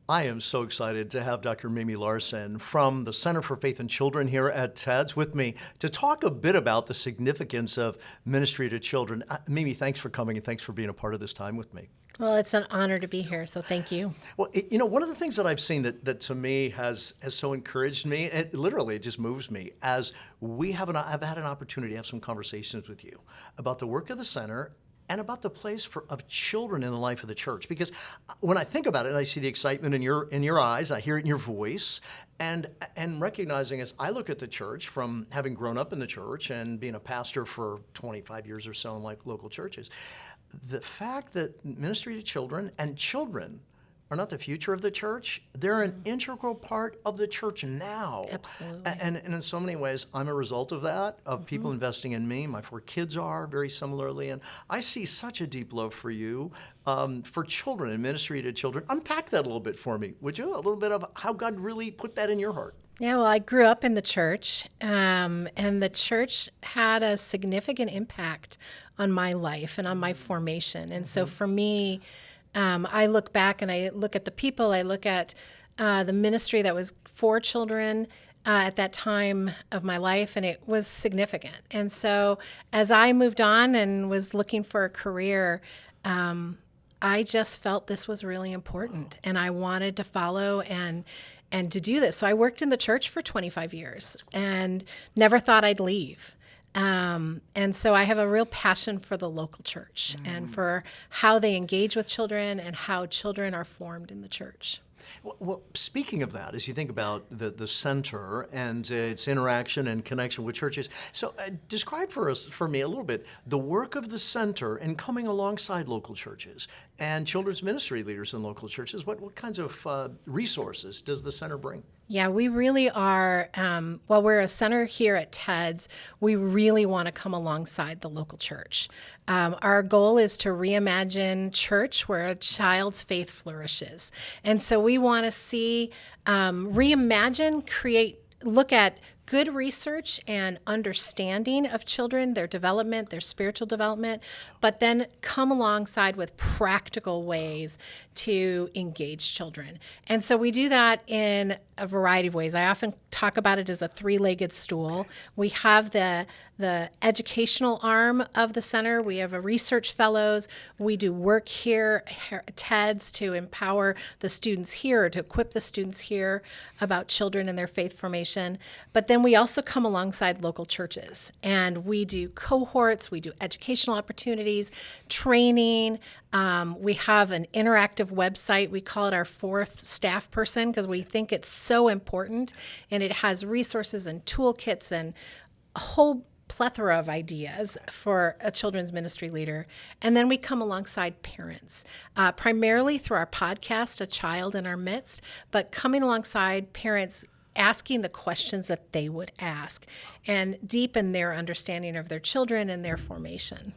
I am so excited to have Dr. Mimi Larson from the Center for Faith and Children here at TEDS with me to talk a bit about the significance of ministry to children. Mimi, thanks for coming and thanks for being a part of this time with me. Well, it's an honor to be here, so thank you. Well, one of the things that I've seen that to me has so encouraged me, it literally just moves me, as I've had an opportunity to have some conversations with you about the work of the center and about the place of children in the life of the church. Because when I think about it, I see the excitement in your eyes, I hear it in your voice, and recognizing as I look at the church from having grown up in the church and being a pastor for 25 years or so in local churches, the fact that ministry to children and children are not the future of the church. They're an integral part of the church now. Absolutely. And in so many ways, I'm a result of that, of people investing in me. My 4 kids are very similarly. And I see such a deep love for you, for children and ministry to children. Unpack that a little bit for me, would you? A little bit of how God really put that in your heart. Yeah, well, I grew up in the church, and the church had a significant impact on my life and on my formation. And so for me, I look back and I look at the people, I look at the ministry that was for children at that time of my life, and it was significant. And so as I moved on and was looking for a career, I just felt this was really important, and I wanted to follow and to do this. So I worked in the church for 25 years and never thought I'd leave. And so I have a real passion for the local church and for how they engage with children and how children are formed in the church. Well, speaking of that, as you think about the center and its interaction and connection with churches, so describe for me a little bit the work of the center in coming alongside local churches and children's ministry leaders in local churches. What kinds of resources does the center bring? Yeah, we really are, while we're a center here at TEDS, we really want to come alongside the local church. Our goal is to reimagine church where a child's faith flourishes. And so we want to see, reimagine, look at good research and understanding of children, their development, their spiritual development, but then come alongside with practical ways to engage children. And so we do that in a variety of ways. I often talk about it as a 3-legged stool. We have the educational arm of the center. We have a research fellows. We do work here at TEDS to empower the students here, to equip the students here about children and their faith formation. But then we also come alongside local churches, and we do cohorts, we do educational opportunities, training. We have an interactive website. We call it our 4th staff person because we think it's so important, and it has resources and toolkits and a whole plethora of ideas for a children's ministry leader. And then we come alongside parents, primarily through our podcast, A Child in Our Midst, but coming alongside parents asking the questions that they would ask and deepen their understanding of their children and their formation.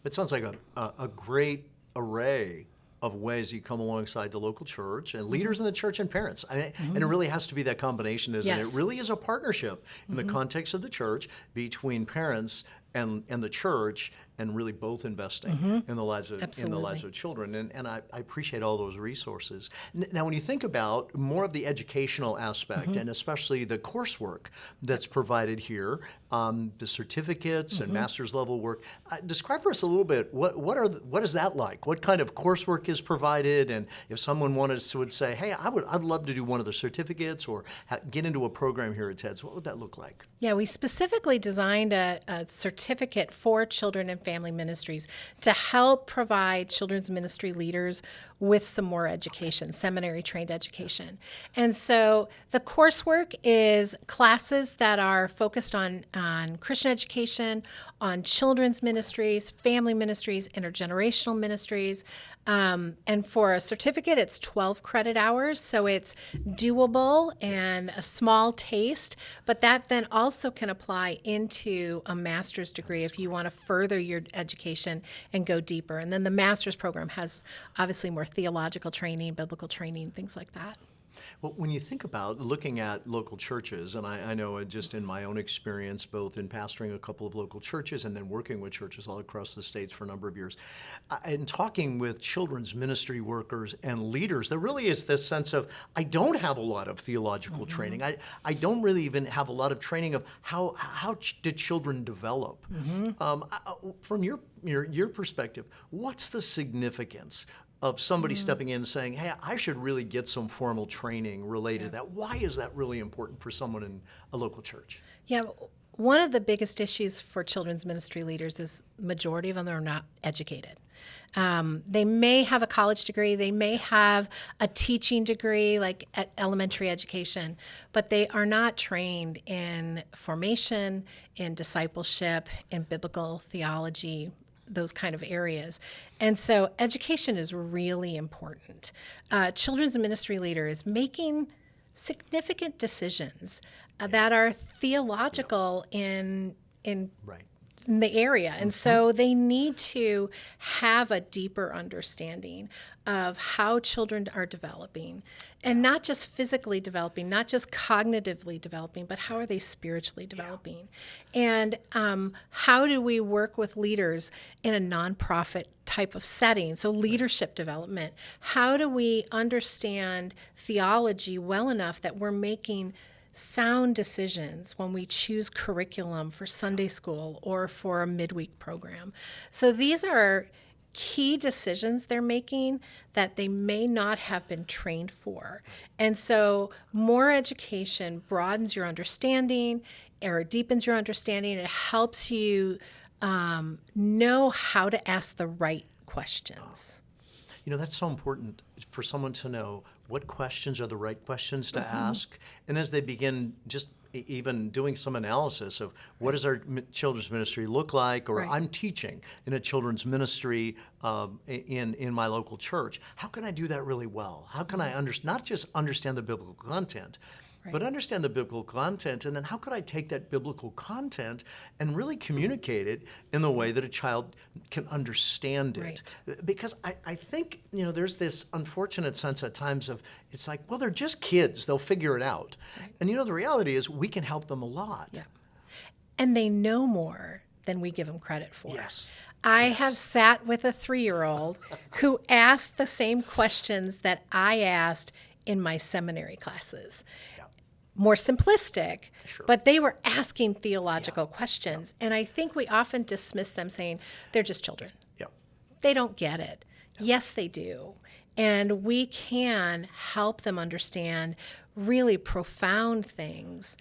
It sounds like a great array of ways you come alongside the local church and leaders in the church and parents. And it really has to be that combination, isn't it? It really is a partnership in the context of the church between parents and the church, and really both investing in the lives of children. And I appreciate all those resources. Now, when you think about more of the educational aspect, and especially the coursework that's provided here, the certificates and master's level work, describe for us a little bit what is that like? What kind of coursework is provided? And if someone would say, hey, I'd love to do one of the certificates or get into a program here at TEDS, what would that look like? Yeah, we specifically designed a certificate for children and family ministries to help provide children's ministry leaders with some more education, seminary-trained education. And so the coursework is classes that are focused on Christian education, on children's ministries, family ministries, intergenerational ministries. And for a certificate, it's 12 credit hours, so it's doable and a small taste, but that then also can apply into a master's degree if you want to further your education and go deeper. And then the master's program has obviously more theological training, biblical training, things like that. Well, when you think about looking at local churches, and I know just in my own experience, both in pastoring a couple of local churches and then working with churches all across the states for a number of years, and talking with children's ministry workers and leaders, there really is this sense of, I don't have a lot of theological training. I don't really even have a lot of training of how do children develop. From your perspective, what's the significance of somebody stepping in and saying, hey, I should really get some formal training related to that? Why is that really important for someone in a local church? Yeah, one of the biggest issues for children's ministry leaders is majority of them are not educated. They may have a college degree, they may have a teaching degree like at elementary education, but they are not trained in formation, in discipleship, in biblical theology, those kind of areas. And so education is really important. Children's ministry leaders making significant decisions that are theological in Right. the area. And so they need to have a deeper understanding of how children are developing, and not just physically developing, not just cognitively developing, but how are they spiritually developing? And how do we work with leaders in a nonprofit type of setting? So leadership development. How do we understand theology well enough that we're making sound decisions when we choose curriculum for Sunday school or for a midweek program? So these are key decisions they're making that they may not have been trained for. And so more education broadens your understanding or deepens your understanding. It helps you know how to ask the right questions. You know, that's so important for someone to know what questions are the right questions to ask. And as they begin just even doing some analysis of what does our children's ministry look like, or I'm teaching in a children's ministry in my local church, how can I do that really well? How can I not just understand the biblical content, but understand the biblical content, and then how could I take that biblical content and really communicate it in the way that a child can understand it? Because I think, you know, there's this unfortunate sense at times of, it's like, well, they're just kids, they'll figure it out. And you know, the reality is we can help them a lot. And they know more than we give them credit for. Yes. I have sat with a 3-year-old who asked the same questions that I asked in my seminary classes. More simplistic, but they were asking theological questions. And I think we often dismiss them saying, they're just children. They don't get it. Yes, they do. And we can help them understand really profound things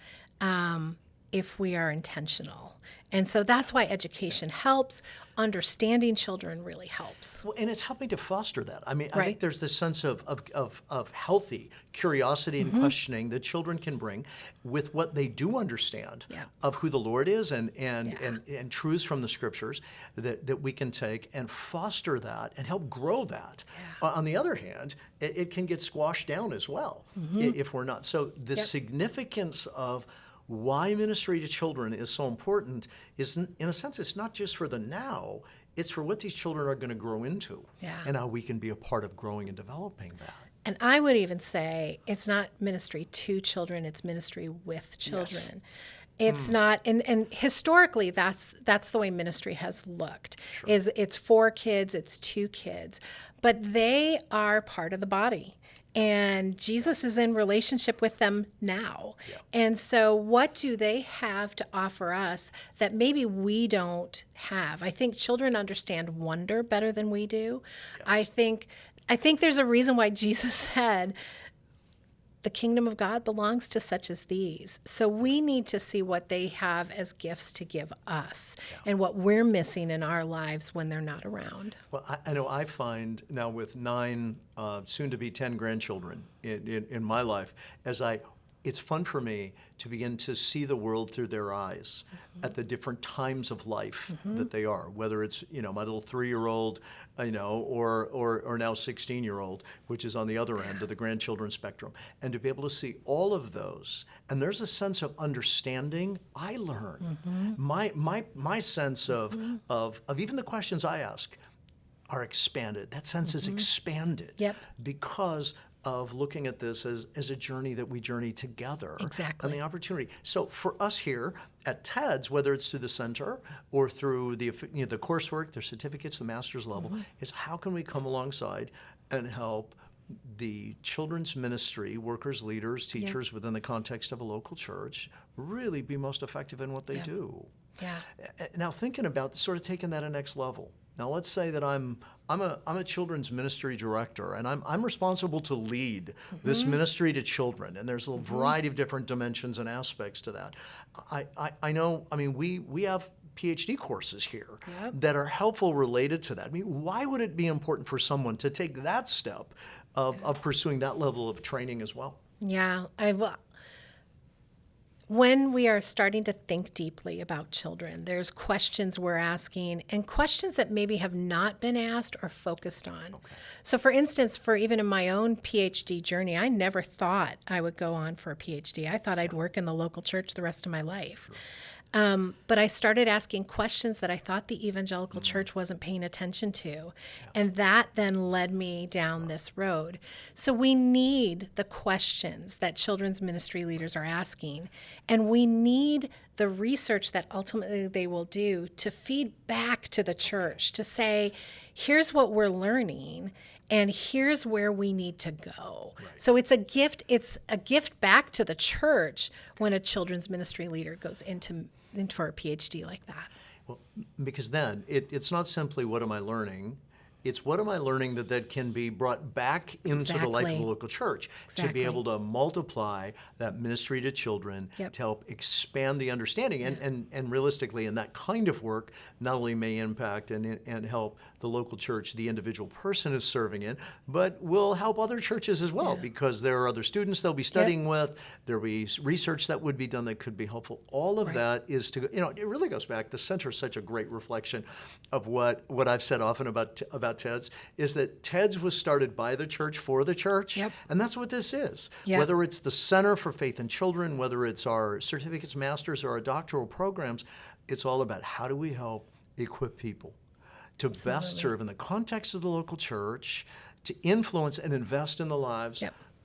if we are intentional. And so that's why education helps. Understanding children really helps. Well, and it's helping to foster that. I mean, I think there's this sense of healthy curiosity and questioning that children can bring with what they do understand of who the Lord is and truths from the Scriptures that we can take and foster that and help grow that. On the other hand, it can get squashed down as well if we're not. So the significance of why ministry to children is so important is, in a sense, it's not just for the now, it's for what these children are going to grow into and how we can be a part of growing and developing that. And I would even say it's not ministry to children, it's ministry with children. It's not, and historically, that's the way ministry has looked. Is it's 4 kids, it's 2 kids, but they are part of the body. And Jesus is in relationship with them now. And so what do they have to offer us that maybe we don't have? I think children understand wonder better than we do. I think there's a reason why Jesus said, the kingdom of God belongs to such as these. So we need to see what they have as gifts to give us and what we're missing in our lives when they're not around. Well, I know I find now with 9, soon to be 10 grandchildren in my life, it's fun for me to begin to see the world through their eyes at the different times of life that they are, whether it's, you know, my little 3-year-old, you know, or now 16-year-old, which is on the other end of the grandchildren spectrum, and to be able to see all of those. And there's a sense of understanding I learn. My sense of even the questions I ask are expanded. That sense is expanded because of looking at this as a journey that we journey together. Exactly. And the opportunity. So for us here at TEDS, whether it's through the center or through the coursework, their certificates, the master's level, is how can we come alongside and help the children's ministry, workers, leaders, teachers within the context of a local church really be most effective in what they do. Yeah. Now thinking about sort of taking that a next level. Now let's say that I'm a children's ministry director, and I'm responsible to lead this ministry to children, and there's a variety of different dimensions and aspects to that. I know. I mean, we have PhD courses here that are helpful related to that. I mean, why would it be important for someone to take that step of pursuing that level of training as well? Yeah, when we are starting to think deeply about children, there's questions we're asking and questions that maybe have not been asked or focused on. Okay. So for instance, for even in my own PhD journey, I never thought I would go on for a PhD. I thought I'd work in the local church the rest of my life. Sure. But I started asking questions that I thought the evangelical church wasn't paying attention to. And that then led me down this road. So we need the questions that children's ministry leaders are asking. And we need the research that ultimately they will do to feed back to the church, to say, here's what we're learning. And here's where we need to go. Right. So it's a gift. It's a gift back to the church when a children's ministry leader goes into for a PhD like that. Well, because then it's not simply what am I learning, it's what am I learning that can be brought back into the life of the local church to be able to multiply that ministry to children, to help expand the understanding. And realistically, in that kind of work, not only may impact and help the local church, the individual person is serving in, but will help other churches as well, because there are other students they'll be studying with, there'll be research that would be done that could be helpful. All of that is to, it really goes back, the center is such a great reflection of what I've said often about TEDS, is that TEDS was started by the church for the church, and that's what this is. Whether it's the Center for Faith in Children, whether it's our certificates, masters, or our doctoral programs, it's all about how do we help equip people to best serve in the context of the local church, to influence and invest in the lives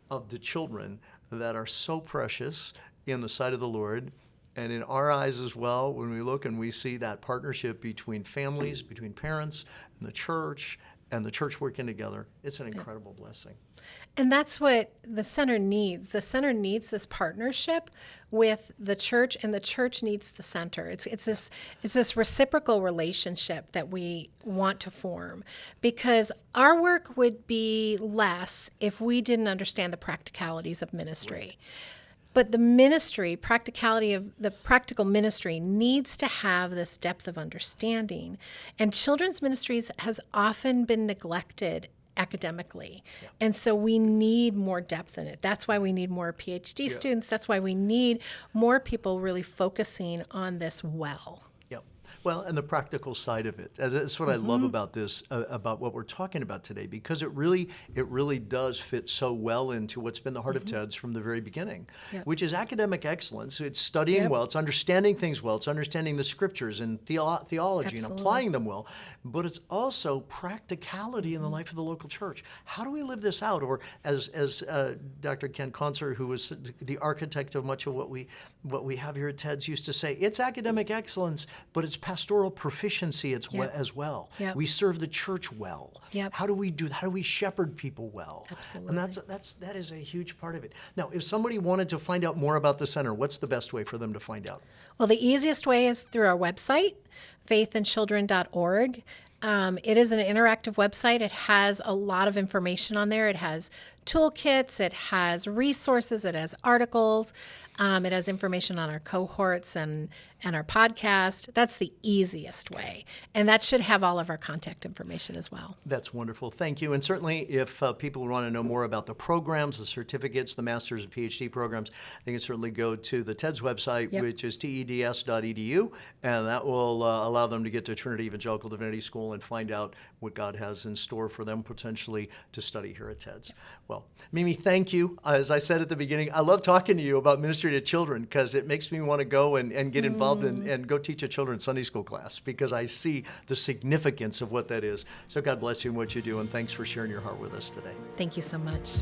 of the children that are so precious in the sight of the Lord. And in our eyes as well, when we look and we see that partnership between families, between parents and the church working together, it's an incredible blessing. And that's what the center needs. The center needs this partnership with the church, and the church needs the center. It's this reciprocal relationship that we want to form, because our work would be less if we didn't understand the practicalities of ministry. Right. But the ministry, practicality of the practical ministry, needs to have this depth of understanding. And children's ministries has often been neglected academically. And so we need more depth in it. That's why we need more PhD students. That's why we need more people really focusing on this well. Well, and the practical side of it. That's what I love about this, about what we're talking about today, because it really does fit so well into what's been the heart of TEDS from the very beginning, which is academic excellence. It's studying well, it's understanding things well, it's understanding the scriptures and theology and applying them well, but it's also practicality in the life of the local church. How do we live this out? Or as Dr. Ken Concert, who was the architect of much of what we have here at TEDS, used to say, it's academic excellence, but it's pastoral proficiency as well. We serve the church well. How do we do that? How do we shepherd people well? Absolutely. And that is a huge part of it. Now, if somebody wanted to find out more about the center, what's the best way for them to find out? Well, the easiest way is through our website, faithandchildren.org. It is an interactive website. It has a lot of information on there. It has toolkits, it has resources, it has articles, it has information on our cohorts and our podcast. That's the easiest way. And that should have all of our contact information as well. That's wonderful. Thank you. And certainly if people want to know more about the programs, the certificates, the master's and PhD programs, they can certainly go to the TEDS website, which is teds.edu, and that will allow them to get to Trinity Evangelical Divinity School and find out what God has in store for them potentially to study here at TEDS. Well, Mimi, thank you. As I said at the beginning, I love talking to you about ministry to children because it makes me want to go and get involved and go teach a children's Sunday school class because I see the significance of what that is. So God bless you in what you do, and thanks for sharing your heart with us today. Thank you so much.